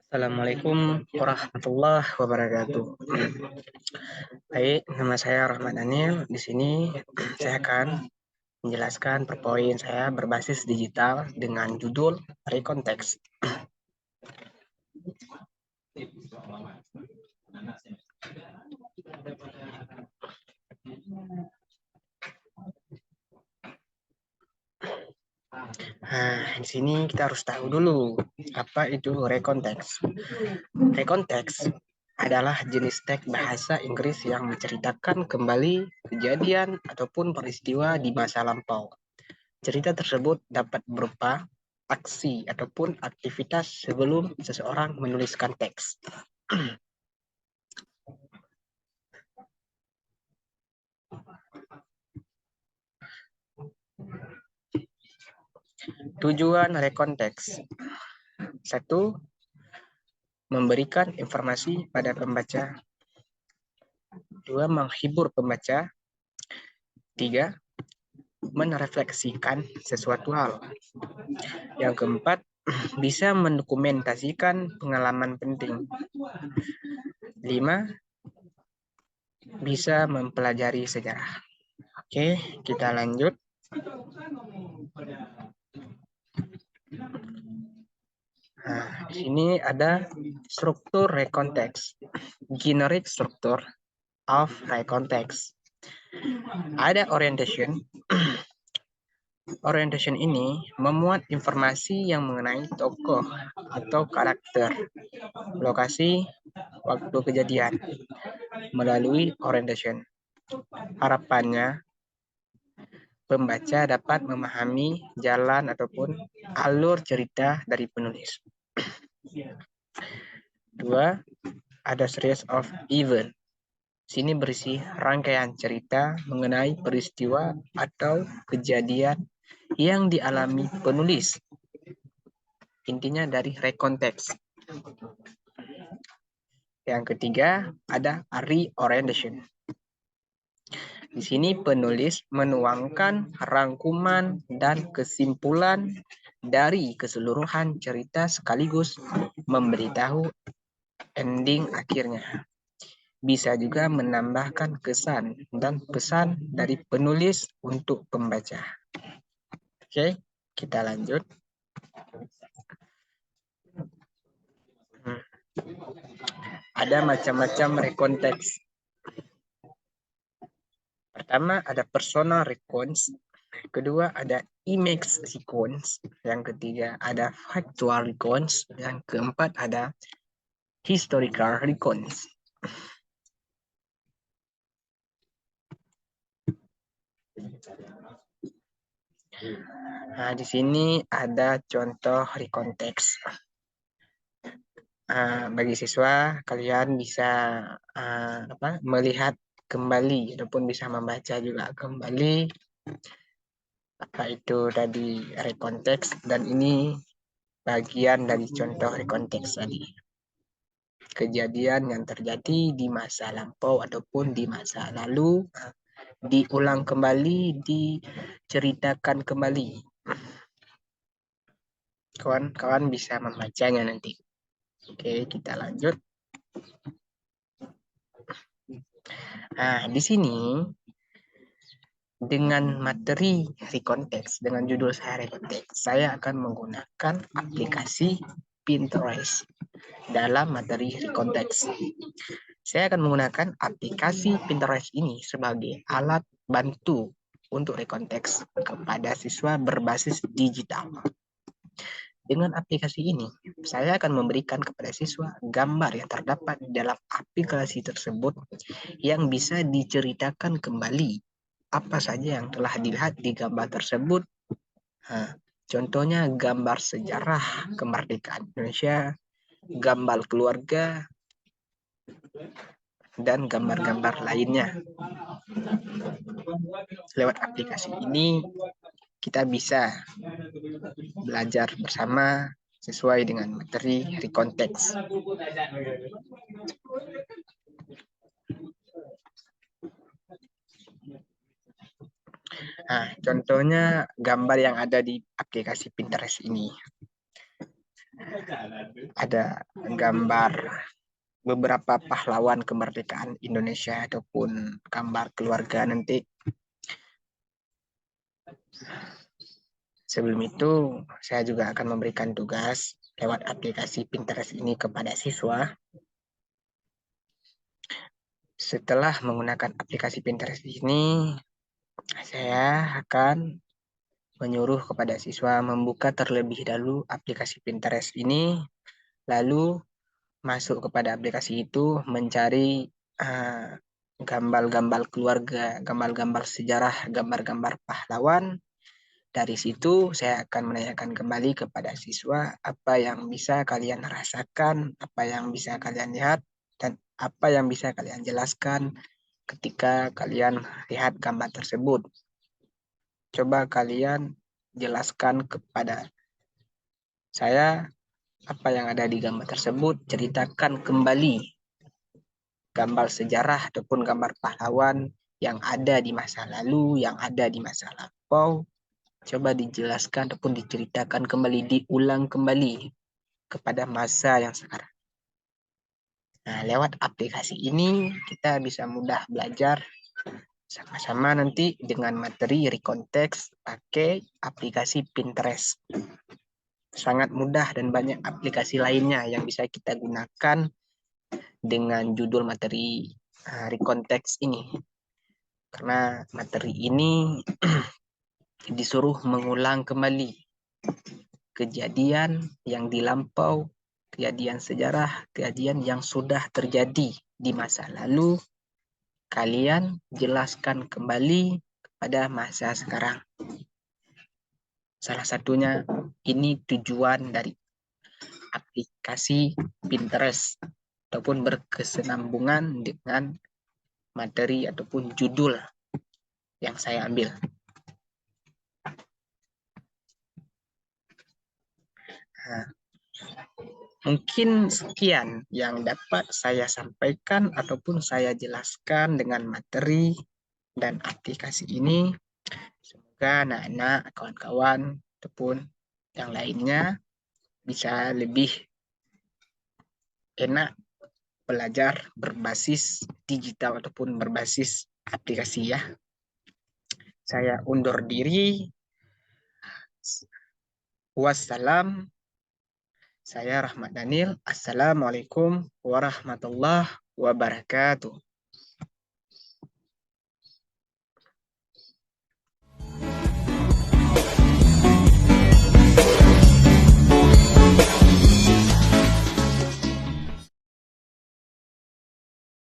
Assalamualaikum warahmatullahi wabarakatuh. Baik, nama saya Rahmat Daniel. Di sini saya akan menjelaskan PowerPoint saya berbasis digital dengan judul Rekonteks. Nah, di sini kita harus tahu dulu apa itu rekonteks. Rekonteks adalah jenis teks bahasa Inggris yang menceritakan kembali kejadian ataupun peristiwa di masa lampau. Cerita tersebut dapat berupa aksi ataupun aktivitas sebelum seseorang menuliskan teks. Tujuan rekonteks. 1. Memberikan informasi pada pembaca. 2. Menghibur pembaca. 3. Menrefleksikan sesuatu hal. Yang keempat, bisa mendokumentasikan pengalaman penting. 5. Bisa mempelajari sejarah. Oke, kita lanjut. Nah, di sini ada struktur rekonteks, generic structure of rekonteks. Ada orientation. Orientation ini memuat informasi yang mengenai tokoh atau karakter, lokasi, waktu kejadian melalui orientation. Harapannya, pembaca dapat memahami jalan ataupun alur cerita dari penulis. 2. Ada series of event. Sini berisi rangkaian cerita mengenai peristiwa atau kejadian yang dialami penulis. Intinya dari rekonteks. Yang ketiga, ada reorientation. Di sini penulis menuangkan rangkuman dan kesimpulan dari keseluruhan cerita sekaligus memberitahu ending akhirnya. Bisa juga menambahkan kesan dan pesan dari penulis untuk pembaca. Oke, kita lanjut. Ada macam-macam rekonteks. Pertama ada personal rekonteks, kedua ada image sequence, yang ketiga ada factual rekonteks, yang keempat ada historical rekonteks. Nah, di sini ada contoh rekonteks. Bagi siswa, kalian bisa melihat kembali ataupun bisa membaca juga kembali apa itu tadi rekonteks, dan ini bagian dari contoh rekonteks tadi. Kejadian yang terjadi di masa lampau ataupun di masa lalu diulang kembali, diceritakan kembali. Kawan-kawan bisa membacanya nanti. Oke, kita lanjut. Nah, di sini dengan materi rekonteks, dengan judul saya rekonteks, saya akan menggunakan aplikasi Pinterest dalam materi rekonteks. Saya akan menggunakan aplikasi Pinterest ini sebagai alat bantu untuk rekonteks kepada siswa berbasis digital. Dengan aplikasi ini, saya akan memberikan kepada siswa gambar yang terdapat di dalam aplikasi tersebut yang bisa diceritakan kembali apa saja yang telah dilihat di gambar tersebut. Nah, contohnya gambar sejarah kemerdekaan Indonesia, gambar keluarga, dan gambar-gambar lainnya. Lewat aplikasi ini, kita bisa belajar bersama sesuai dengan materi rekonteks. Nah, contohnya gambar yang ada di aplikasi Pinterest ini. Ada gambar beberapa pahlawan kemerdekaan Indonesia ataupun gambar keluarga nanti. Sebelum itu, saya juga akan memberikan tugas lewat aplikasi Pinterest ini kepada siswa. Setelah menggunakan aplikasi Pinterest ini, saya akan menyuruh kepada siswa membuka terlebih dahulu aplikasi Pinterest ini, lalu masuk kepada aplikasi itu mencari gambar-gambar keluarga, gambar-gambar sejarah, gambar-gambar pahlawan. Dari situ saya akan menanyakan kembali kepada siswa apa yang bisa kalian rasakan, apa yang bisa kalian lihat, dan apa yang bisa kalian jelaskan ketika kalian lihat gambar tersebut. Coba kalian jelaskan kepada saya apa yang ada di gambar tersebut, ceritakan kembali gambar sejarah ataupun gambar pahlawan yang ada di masa lalu, yang ada di masa lampau. Coba dijelaskan ataupun diceritakan kembali, diulang kembali kepada masa yang sekarang. Nah, lewat aplikasi ini kita bisa mudah belajar sama-sama nanti dengan materi rekonteks pakai aplikasi Pinterest. Sangat mudah dan banyak aplikasi lainnya yang bisa kita gunakan dengan judul materi rekonteks ini. Karena materi ini disuruh mengulang kembali kejadian yang dilampau, kejadian sejarah, kejadian yang sudah terjadi di masa lalu, kalian jelaskan kembali kepada masa sekarang. Salah satunya ini tujuan dari aplikasi Pinterest ataupun berkesinambungan dengan materi ataupun judul yang saya ambil. Nah, mungkin sekian yang dapat saya sampaikan ataupun saya jelaskan dengan materi dan aplikasi ini. Semoga anak-anak, kawan-kawan, ataupun yang lainnya bisa lebih enak belajar berbasis digital ataupun berbasis aplikasi ya. Saya undur diri. Wassalam. Saya Rahmat Daniel. Assalamualaikum warahmatullahi wabarakatuh.